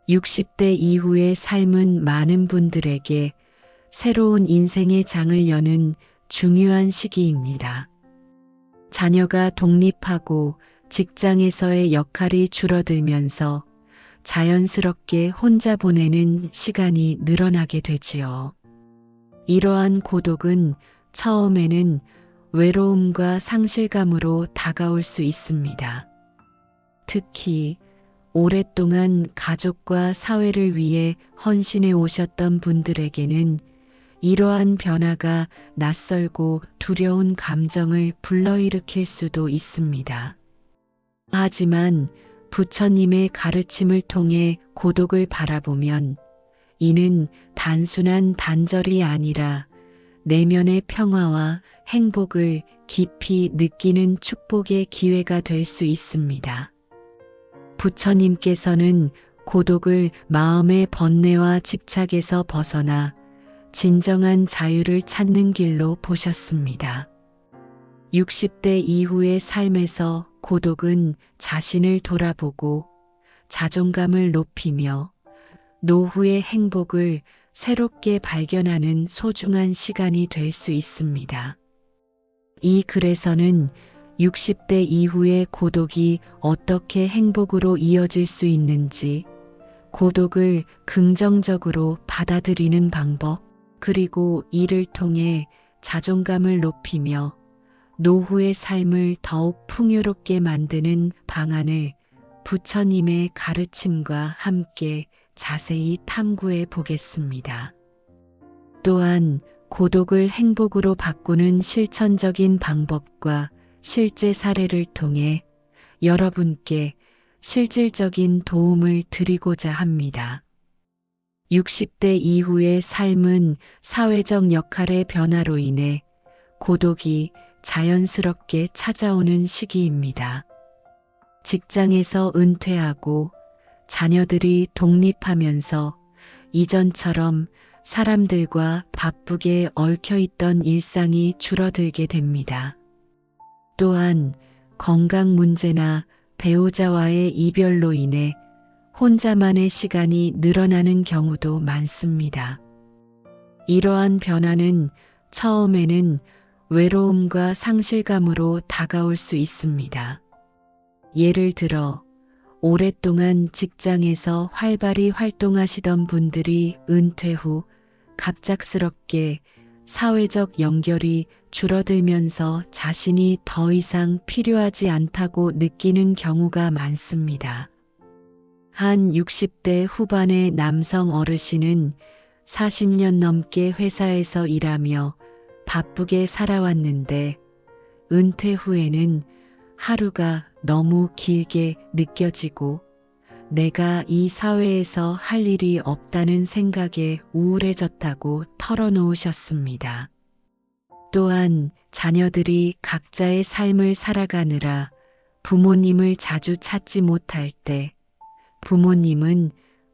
60대 이후의 삶은 많은 분들에게 새로운 인생의 장을 여는 중요한 시기입니다. 자녀가 독립하고 직장에서의 역할이 줄어들면서 자연스럽게 혼자 보내는 시간이 늘어나게 되지요. 이러한 고독은 처음에는 외로움과 상실감으로 다가올 수 있습니다. 특히 오랫동안 가족과 사회를 위해 헌신해 오셨던 분들에게는 이러한 변화가 낯설고 두려운 감정을 불러일으킬 수도 있습니다. 하지만 부처님의 가르침을 통해 고독을 바라보면 이는 단순한 단절이 아니라 내면의 평화와 행복을 깊이 느끼는 축복의 기회가 될 수 있습니다. 부처님께서는 고독을 마음의 번뇌와 집착에서 벗어나 진정한 자유를 찾는 길로 보셨습니다. 60대 이후의 삶에서 고독은 자신을 돌아보고 자존감을 높이며 노후의 행복을 새롭게 발견하는 소중한 시간이 될 수 있습니다. 이 글에서는 60대 이후의 고독이 어떻게 행복으로 이어질 수 있는지, 고독을 긍정적으로 받아들이는 방법, 그리고 이를 통해 자존감을 높이며 노후의 삶을 더욱 풍요롭게 만드는 방안을 부처님의 가르침과 함께 자세히 탐구해 보겠습니다. 또한 고독을 행복으로 바꾸는 실천적인 방법과 실제 사례를 통해 여러분께 실질적인 도움을 드리고자 합니다. 60대 이후의 삶은 사회적 역할의 변화로 인해 고독이 자연스럽게 찾아오는 시기입니다. 직장에서 은퇴하고 자녀들이 독립하면서 이전처럼 사람들과 바쁘게 얽혀있던 일상이 줄어들게 됩니다. 또한 건강 문제나 배우자와의 이별로 인해 혼자만의 시간이 늘어나는 경우도 많습니다. 이러한 변화는 처음에는 외로움과 상실감으로 다가올 수 있습니다. 예를 들어 오랫동안 직장에서 활발히 활동하시던 분들이 은퇴 후 갑작스럽게 사회적 연결이 줄어들면서 자신이 더 이상 필요하지 않다고 느끼는 경우가 많습니다. 한 60대 후반의 남성 어르신은 40년 넘게 회사에서 일하며 바쁘게 살아왔는데 은퇴 후에는 하루가 너무 길게 느껴지고 내가 이 사회에서 할 일이 없다는 생각에 우울해졌다고 털어놓으셨습니다. 또한 자녀들이 각자의 삶을 살아가느라 부모님을 자주 찾지 못할 때 부모님은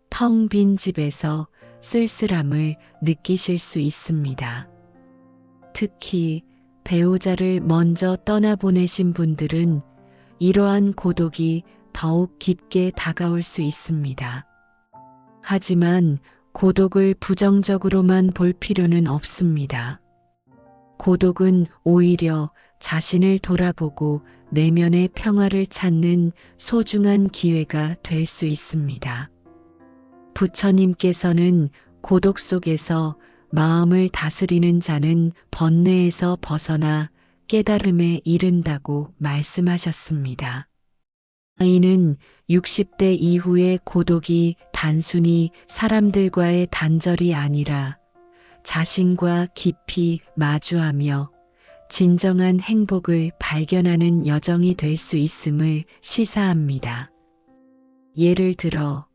텅 빈 집에서 쓸쓸함을 느끼실 수 있습니다. 특히 배우자를 먼저 떠나보내신 분들은 이러한 고독이 더욱 깊게 다가올 수 있습니다. 하지만 고독을 부정적으로만 볼 필요는 없습니다. 고독은 오히려 자신을 돌아보고 내면의 평화를 찾는 소중한 기회가 될 수 있습니다. 부처님께서는 고독 속에서 마음을 다스리는 자는 번뇌에서 벗어나 깨달음에 이른다고 말씀하셨습니다. 이는 60대 이후의 고독이 단순히 사람들과의 단절이 아니라 자신과 깊이 마주하며 진정한 행복을 발견하는 여정이 될 수 있음을 시사합니다. 예를 들어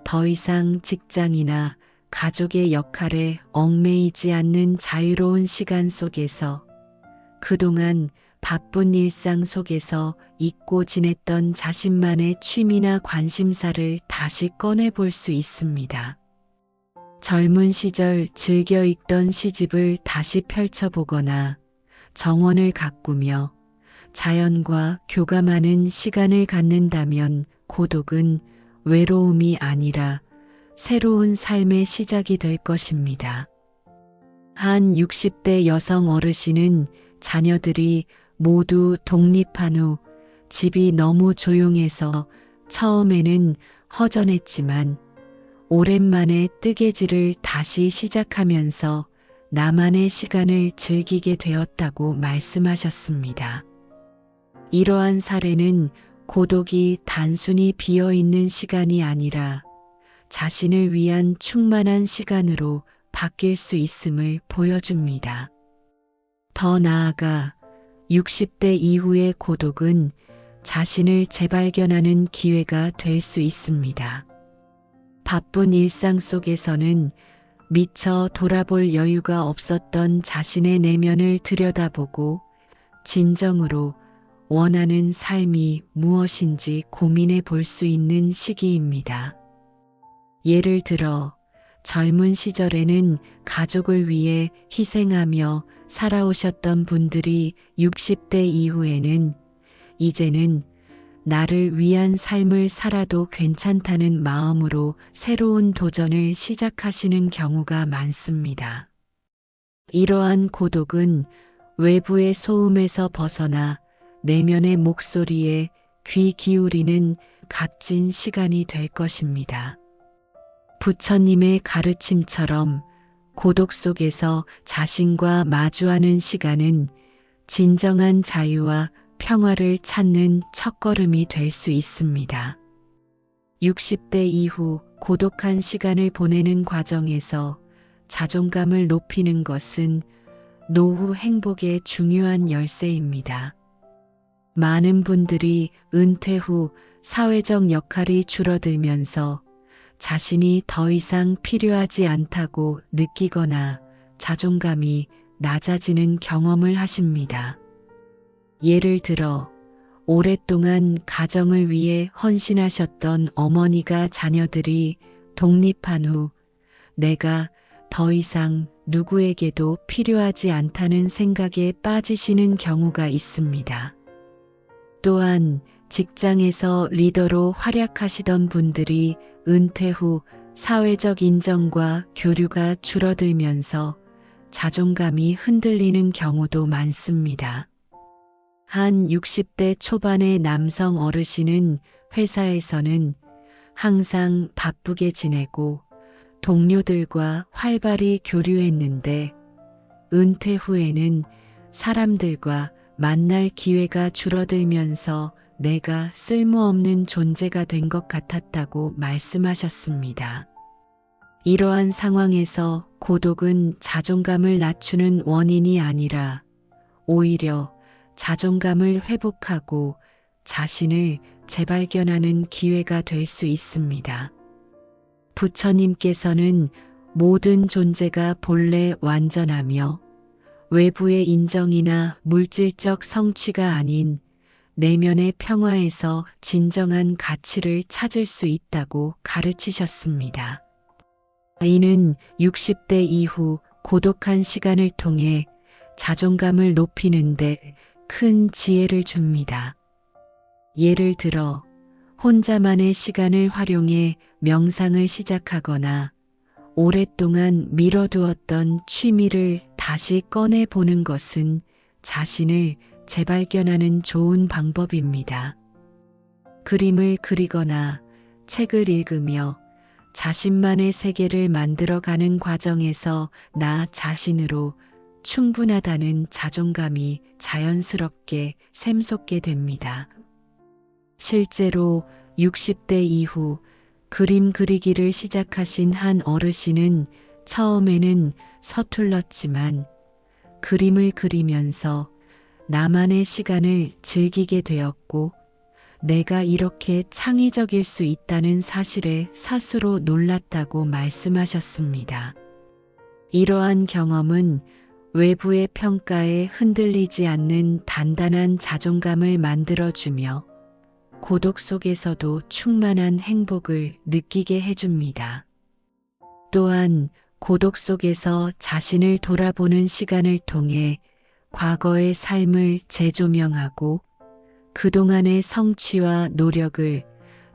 더 이상 직장이나 가족의 역할에 얽매이지 않는 자유로운 시간 속에서 그동안 바쁜 일상 속에서 잊고 지냈던 자신만의 취미나 관심사를 다시 꺼내볼 수 있습니다. 젊은 시절 즐겨 읽던 시집을 다시 펼쳐보거나 정원을 가꾸며 자연과 교감하는 시간을 갖는다면 고독은 외로움이 아니라 새로운 삶의 시작이 될 것입니다. 한 60대 여성 어르신은 자녀들이 모두 독립한 후 집이 너무 조용해서 처음에는 허전했지만 오랜만에 뜨개질을 다시 시작하면서 나만의 시간을 즐기게 되었다고 말씀하셨습니다. 이러한 사례는 고독이 단순히 비어있는 시간이 아니라 자신을 위한 충만한 시간으로 바뀔 수 있음을 보여줍니다. 더 나아가 60대 이후의 고독은 자신을 재발견하는 기회가 될 수 있습니다. 바쁜 일상 속에서는 미처 돌아볼 여유가 없었던 자신의 내면을 들여다보고 진정으로 원하는 삶이 무엇인지 고민해 볼 수 있는 시기입니다. 예를 들어 젊은 시절에는 가족을 위해 희생하며 살아오셨던 분들이 60대 이후에는 이제는 나를 위한 삶을 살아도 괜찮다는 마음으로 새로운 도전을 시작하시는 경우가 많습니다. 이러한 고독은 외부의 소음에서 벗어나 내면의 목소리에 귀 기울이는 값진 시간이 될 것입니다. 부처님의 가르침처럼 고독 속에서 자신과 마주하는 시간은 진정한 자유와 평화를 찾는 첫걸음이 될 수 있습니다. 60대 이후 고독한 시간을 보내는 과정에서 자존감을 높이는 것은 노후 행복의 중요한 열쇠입니다. 많은 분들이 은퇴 후 사회적 역할이 줄어들면서 자신이 더 이상 필요하지 않다고 느끼거나 자존감이 낮아지는 경험을 하십니다. 예를 들어 오랫동안 가정을 위해 헌신하셨던 어머니가 자녀들이 독립한 후 내가 더 이상 누구에게도 필요하지 않다는 생각에 빠지시는 경우가 있습니다. 또한 직장에서 리더로 활약하시던 분들이 은퇴 후 사회적 인정과 교류가 줄어들면서 자존감이 흔들리는 경우도 많습니다. 한 60대 초반의 남성 어르신은 회사에서는 항상 바쁘게 지내고 동료들과 활발히 교류했는데 은퇴 후에는 사람들과 만날 기회가 줄어들면서 내가 쓸모없는 존재가 된 것 같았다고 말씀하셨습니다. 이러한 상황에서 고독은 자존감을 낮추는 원인이 아니라 오히려 자존감을 회복하고 자신을 재발견하는 기회가 될 수 있습니다. 부처님께서는 모든 존재가 본래 완전하며 외부의 인정이나 물질적 성취가 아닌 내면의 평화에서 진정한 가치를 찾을 수 있다고 가르치셨습니다. 이는 60대 이후 고독한 시간을 통해 자존감을 높이는데 큰 지혜를 줍니다. 예를 들어 혼자만의 시간을 활용해 명상을 시작하거나 오랫동안 미뤄두었던 취미를 다시 꺼내보는 것은 자신을 재발견하는 좋은 방법입니다. 그림을 그리거나 책을 읽으며 자신만의 세계를 만들어가는 과정에서 나 자신으로 충분하다는 자존감이 자연스럽게 샘솟게 됩니다. 실제로 60대 이후 그림 그리기를 시작하신 한 어르신은 처음에는 서툴렀지만 그림을 그리면서 나만의 시간을 즐기게 되었고 내가 이렇게 창의적일 수 있다는 사실에 스스로 놀랐다고 말씀하셨습니다. 이러한 경험은 외부의 평가에 흔들리지 않는 단단한 자존감을 만들어주며 고독 속에서도 충만한 행복을 느끼게 해줍니다. 또한 고독 속에서 자신을 돌아보는 시간을 통해 과거의 삶을 재조명하고 그동안의 성취와 노력을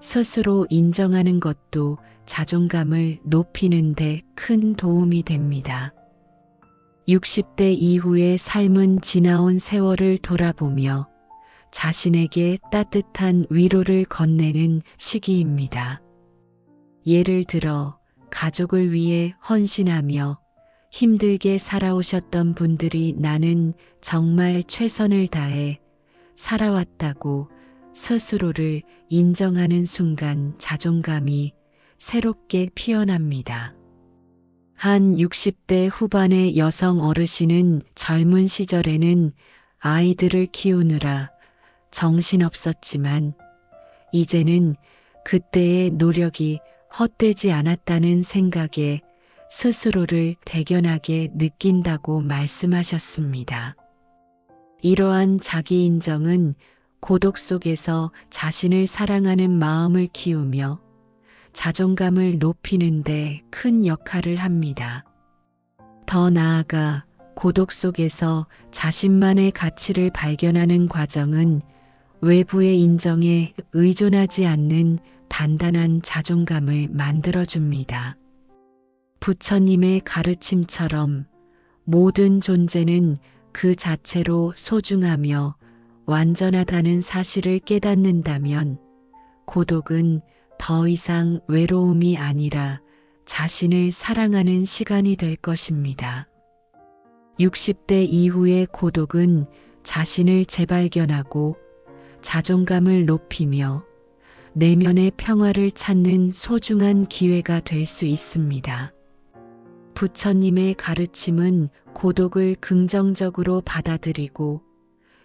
스스로 인정하는 것도 자존감을 높이는 데 큰 도움이 됩니다. 60대 이후의 삶은 지나온 세월을 돌아보며 자신에게 따뜻한 위로를 건네는 시기입니다. 예를 들어 가족을 위해 헌신하며 힘들게 살아오셨던 분들이 나는 정말 최선을 다해 살아왔다고 스스로를 인정하는 순간 자존감이 새롭게 피어납니다. 한 60대 후반의 여성 어르신은 젊은 시절에는 아이들을 키우느라 정신없었지만 이제는 그때의 노력이 헛되지 않았다는 생각에 스스로를 대견하게 느낀다고 말씀하셨습니다. 이러한 자기 인정은 고독 속에서 자신을 사랑하는 마음을 키우며 자존감을 높이는 데 큰 역할을 합니다. 더 나아가 고독 속에서 자신만의 가치를 발견하는 과정은 외부의 인정에 의존하지 않는 단단한 자존감을 만들어줍니다. 부처님의 가르침처럼 모든 존재는 그 자체로 소중하며 완전하다는 사실을 깨닫는다면 고독은 더 이상 외로움이 아니라 자신을 사랑하는 시간이 될 것입니다. 60대 이후의 고독은 자신을 재발견하고 자존감을 높이며 내면의 평화를 찾는 소중한 기회가 될 수 있습니다. 부처님의 가르침은 고독을 긍정적으로 받아들이고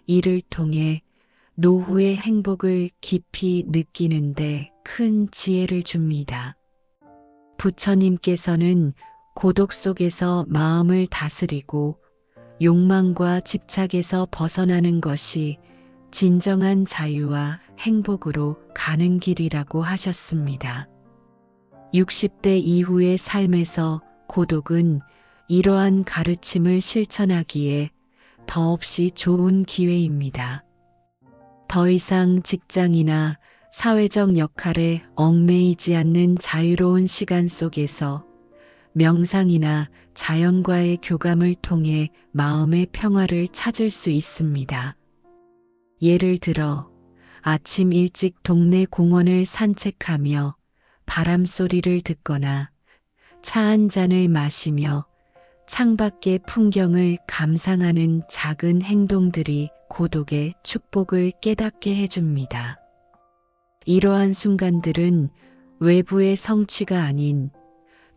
이를 통해 노후의 행복을 깊이 느끼는데 큰 지혜를 줍니다. 부처님께서는 고독 속에서 마음을 다스리고 욕망과 집착에서 벗어나는 것이 진정한 자유와 행복으로 가는 길이라고 하셨습니다. 60대 이후의 삶에서 고독은 이러한 가르침을 실천하기에 더없이 좋은 기회입니다. 더 이상 직장이나 사회적 역할에 얽매이지 않는 자유로운 시간 속에서 명상이나 자연과의 교감을 통해 마음의 평화를 찾을 수 있습니다. 예를 들어 아침 일찍 동네 공원을 산책하며 바람 소리를 듣거나 차 한 잔을 마시며 창밖의 풍경을 감상하는 작은 행동들이 고독의 축복을 깨닫게 해줍니다. 이러한 순간들은 외부의 성취가 아닌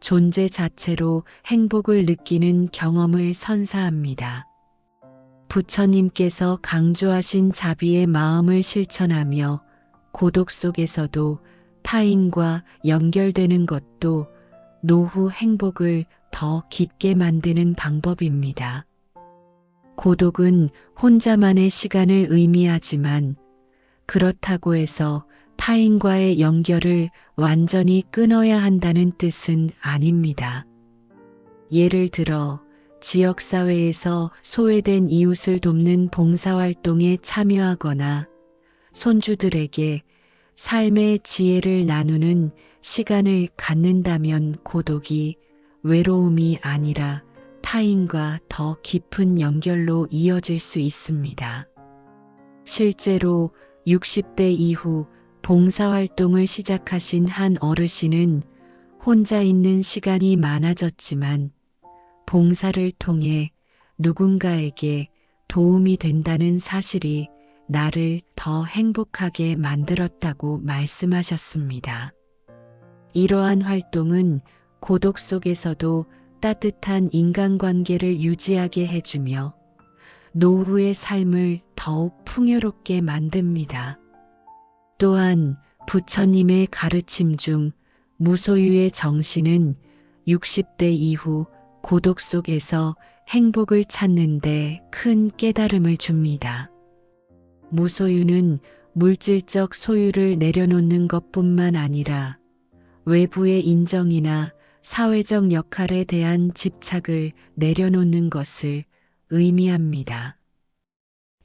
존재 자체로 행복을 느끼는 경험을 선사합니다. 부처님께서 강조하신 자비의 마음을 실천하며 고독 속에서도 타인과 연결되는 것도 노후 행복을 더 깊게 만드는 방법입니다. 고독은 혼자만의 시간을 의미하지만 그렇다고 해서 타인과의 연결을 완전히 끊어야 한다는 뜻은 아닙니다. 예를 들어 지역사회에서 소외된 이웃을 돕는 봉사활동에 참여하거나 손주들에게 삶의 지혜를 나누는 시간을 갖는다면 고독이 외로움이 아니라 타인과 더 깊은 연결로 이어질 수 있습니다. 실제로 60대 이후 봉사활동을 시작하신 한 어르신은 혼자 있는 시간이 많아졌지만 봉사를 통해 누군가에게 도움이 된다는 사실이 나를 더 행복하게 만들었다고 말씀하셨습니다. 이러한 활동은 고독 속에서도 따뜻한 인간관계를 유지하게 해주며 노후의 삶을 더욱 풍요롭게 만듭니다. 또한 부처님의 가르침 중 무소유의 정신은 60대 이후 고독 속에서 행복을 찾는 데 큰 깨달음을 줍니다. 무소유는 물질적 소유를 내려놓는 것뿐만 아니라 외부의 인정이나 사회적 역할에 대한 집착을 내려놓는 것을 의미합니다.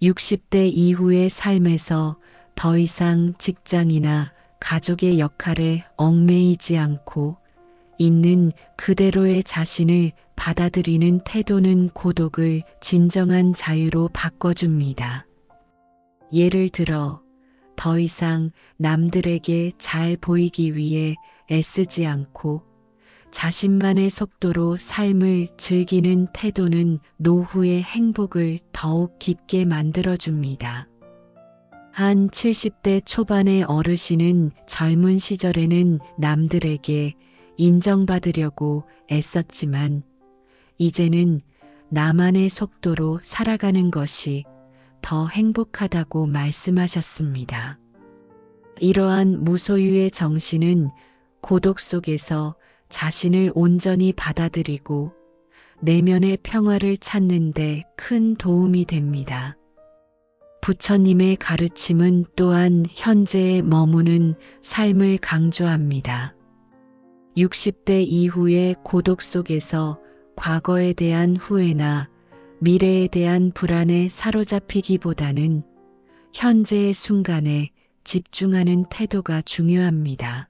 60대 이후의 삶에서 더 이상 직장이나 가족의 역할에 얽매이지 않고 있는 그대로의 자신을 받아들이는 태도는 고독을 진정한 자유로 바꿔줍니다. 예를 들어, 더 이상 남들에게 잘 보이기 위해 애쓰지 않고 자신만의 속도로 삶을 즐기는 태도는 노후의 행복을 더욱 깊게 만들어줍니다. 한 70대 초반의 어르신은 젊은 시절에는 남들에게 인정받으려고 애썼지만 이제는 나만의 속도로 살아가는 것이 더 행복하다고 말씀하셨습니다. 이러한 무소유의 정신은 고독 속에서 자신을 온전히 받아들이고 내면의 평화를 찾는 데 큰 도움이 됩니다. 부처님의 가르침은 또한 현재에 머무는 삶을 강조합니다. 60대 이후의 고독 속에서 과거에 대한 후회나 미래에 대한 불안에 사로잡히기보다는 현재의 순간에 집중하는 태도가 중요합니다.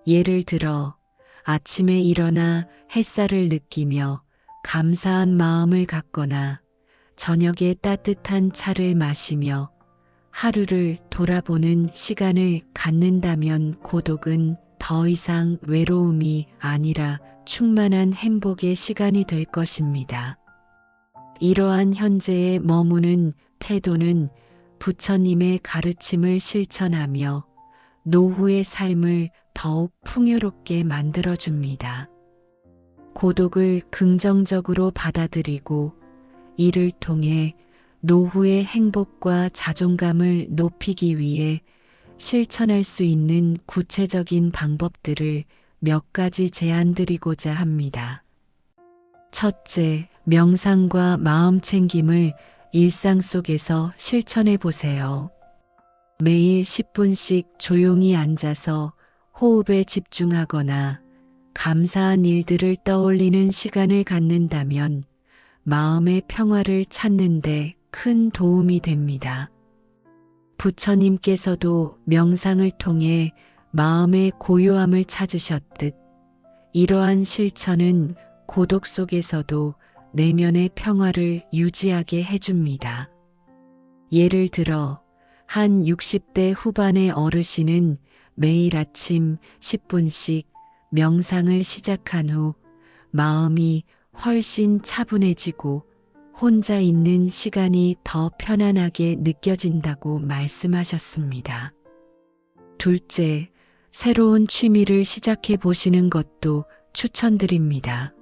예를 들어 아침에 일어나 햇살을 느끼며 감사한 마음을 갖거나 저녁에 따뜻한 차를 마시며 하루를 돌아보는 시간을 갖는다면 고독은 더 이상 외로움이 아니라 충만한 행복의 시간이 될 것입니다. 이러한 현재에 머무는 태도는 부처님의 가르침을 실천하며 노후의 삶을 더욱 풍요롭게 만들어줍니다. 고독을 긍정적으로 받아들이고 이를 통해 노후의 행복과 자존감을 높이기 위해 실천할 수 있는 구체적인 방법들을 몇 가지 제안드리고자 합니다. 첫째, 명상과 마음 챙김을 일상 속에서 실천해 보세요. 매일 10분씩 조용히 앉아서 호흡에 집중하거나 감사한 일들을 떠올리는 시간을 갖는다면 마음의 평화를 찾는 데 큰 도움이 됩니다. 부처님께서도 명상을 통해 마음의 고요함을 찾으셨듯 이러한 실천은 고독 속에서도 내면의 평화를 유지하게 해줍니다. 예를 들어 한 60대 후반의 어르신은 매일 아침 10분씩 명상을 시작한 후 마음이 훨씬 차분해지고 혼자 있는 시간이 더 편안하게 느껴진다고 말씀하셨습니다. 둘째, 새로운 취미를 시작해 보시는 것도 추천드립니다.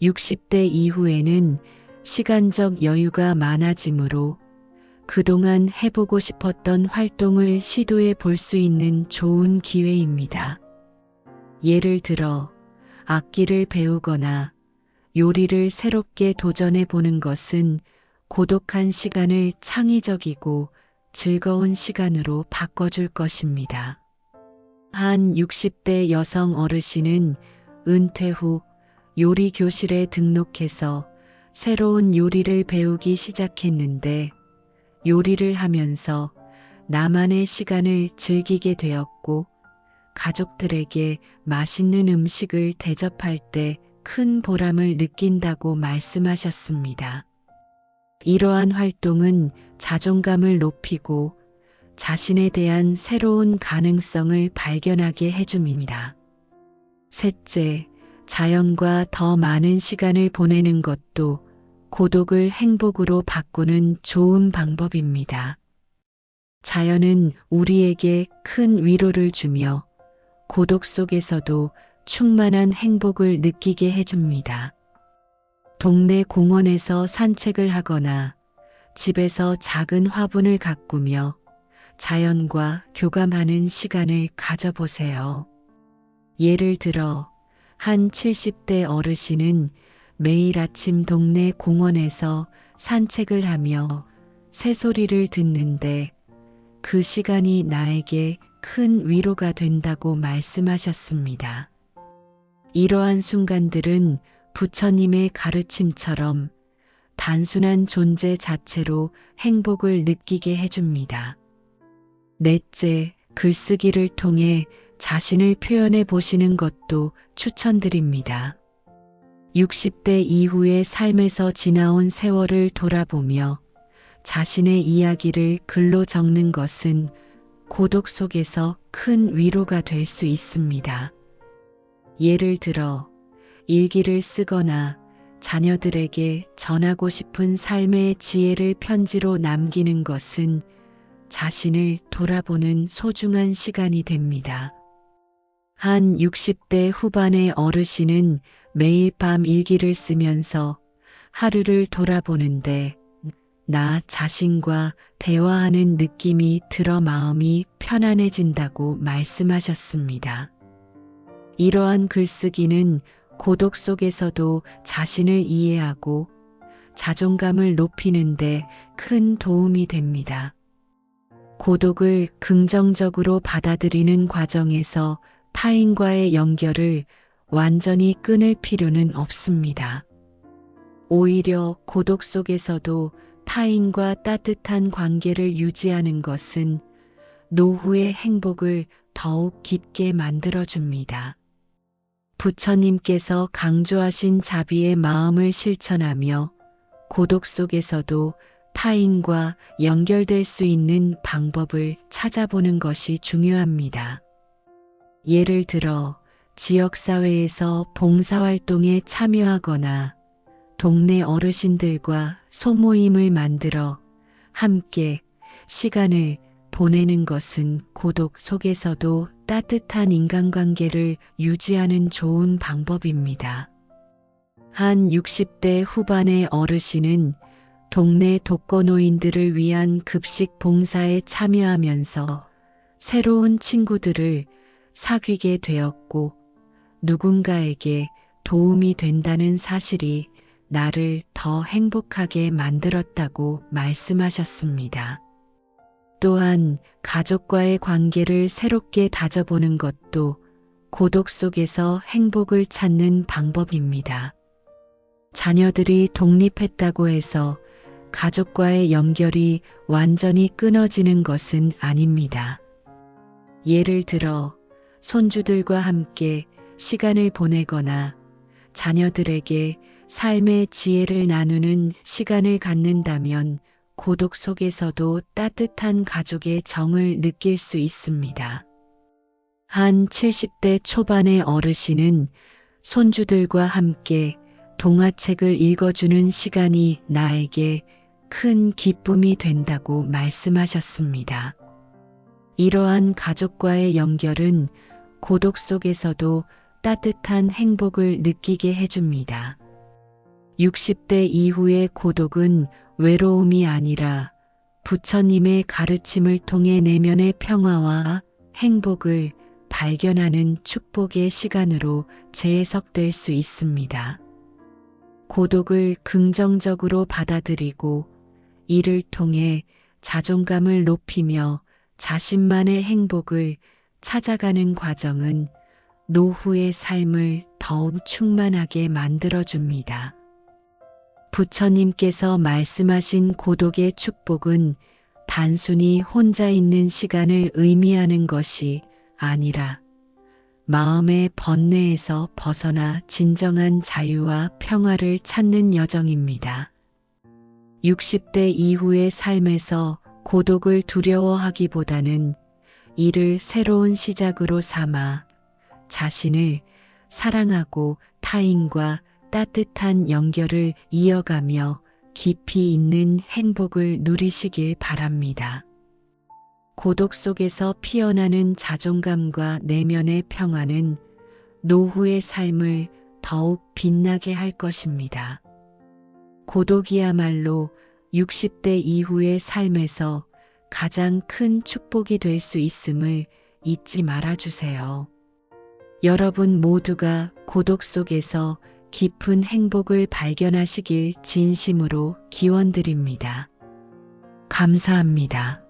60대 이후에는 시간적 여유가 많아지므로 그동안 해보고 싶었던 활동을 시도해 볼 수 있는 좋은 기회입니다. 예를 들어 악기를 배우거나 요리를 새롭게 도전해 보는 것은 고독한 시간을 창의적이고 즐거운 시간으로 바꿔줄 것입니다. 한 60대 여성 어르신은 은퇴 후 요리 교실에 등록해서 새로운 요리를 배우기 시작했는데 요리를 하면서 나만의 시간을 즐기게 되었고 가족들에게 맛있는 음식을 대접할 때 큰 보람을 느낀다고 말씀하셨습니다. 이러한 활동은 자존감을 높이고 자신에 대한 새로운 가능성을 발견하게 해줍니다. 셋째, 자연과 더 많은 시간을 보내는 것도 고독을 행복으로 바꾸는 좋은 방법입니다. 자연은 우리에게 큰 위로를 주며 고독 속에서도 충만한 행복을 느끼게 해줍니다. 동네 공원에서 산책을 하거나 집에서 작은 화분을 가꾸며 자연과 교감하는 시간을 가져보세요. 예를 들어 한 70대 어르신은 매일 아침 동네 공원에서 산책을 하며 새소리를 듣는데 그 시간이 나에게 큰 위로가 된다고 말씀하셨습니다. 이러한 순간들은 부처님의 가르침처럼 단순한 존재 자체로 행복을 느끼게 해줍니다. 넷째, 글쓰기를 통해 자신을 표현해 보시는 것도 추천드립니다. 60대 이후의 삶에서 지나온 세월을 돌아보며 자신의 이야기를 글로 적는 것은 고독 속에서 큰 위로가 될 수 있습니다. 예를 들어 일기를 쓰거나 자녀들에게 전하고 싶은 삶의 지혜를 편지로 남기는 것은 자신을 돌아보는 소중한 시간이 됩니다. 한 60대 후반의 어르신은 매일 밤 일기를 쓰면서 하루를 돌아보는데 나 자신과 대화하는 느낌이 들어 마음이 편안해진다고 말씀하셨습니다. 이러한 글쓰기는 고독 속에서도 자신을 이해하고 자존감을 높이는데 큰 도움이 됩니다. 고독을 긍정적으로 받아들이는 과정에서 타인과의 연결을 완전히 끊을 필요는 없습니다. 오히려 고독 속에서도 타인과 따뜻한 관계를 유지하는 것은 노후의 행복을 더욱 깊게 만들어줍니다. 부처님께서 강조하신 자비의 마음을 실천하며 고독 속에서도 타인과 연결될 수 있는 방법을 찾아보는 것이 중요합니다. 예를 들어 지역사회에서 봉사활동에 참여하거나 동네 어르신들과 소모임을 만들어 함께 시간을 보내는 것은 고독 속에서도 따뜻한 인간관계를 유지하는 좋은 방법입니다. 한 60대 후반의 어르신은 동네 독거노인들을 위한 급식 봉사에 참여하면서 새로운 친구들을 사귀게 되었고 누군가에게 도움이 된다는 사실이 나를 더 행복하게 만들었다고 말씀하셨습니다. 또한 가족과의 관계를 새롭게 다져보는 것도 고독 속에서 행복을 찾는 방법입니다. 자녀들이 독립했다고 해서 가족과의 연결이 완전히 끊어지는 것은 아닙니다. 예를 들어 손주들과 함께 시간을 보내거나 자녀들에게 삶의 지혜를 나누는 시간을 갖는다면 고독 속에서도 따뜻한 가족의 정을 느낄 수 있습니다. 한 70대 초반의 어르신은 손주들과 함께 동화책을 읽어주는 시간이 나에게 큰 기쁨이 된다고 말씀하셨습니다. 이러한 가족과의 연결은 고독 속에서도 따뜻한 행복을 느끼게 해줍니다. 60대 이후의 고독은 외로움이 아니라 부처님의 가르침을 통해 내면의 평화와 행복을 발견하는 축복의 시간으로 재해석될 수 있습니다. 고독을 긍정적으로 받아들이고 이를 통해 자존감을 높이며 자신만의 행복을 찾아가는 과정은 노후의 삶을 더욱 충만하게 만들어줍니다. 부처님께서 말씀하신 고독의 축복은 단순히 혼자 있는 시간을 의미하는 것이 아니라 마음의 번뇌에서 벗어나 진정한 자유와 평화를 찾는 여정입니다. 60대 이후의 삶에서 고독을 두려워하기보다는 이를 새로운 시작으로 삼아 자신을 사랑하고 타인과 따뜻한 연결을 이어가며 깊이 있는 행복을 누리시길 바랍니다. 고독 속에서 피어나는 자존감과 내면의 평화는 노후의 삶을 더욱 빛나게 할 것입니다. 고독이야말로 60대 이후의 삶에서 가장 큰 축복이 될 수 있음을 잊지 말아주세요. 여러분 모두가 고독 속에서 깊은 행복을 발견하시길 진심으로 기원드립니다. 감사합니다.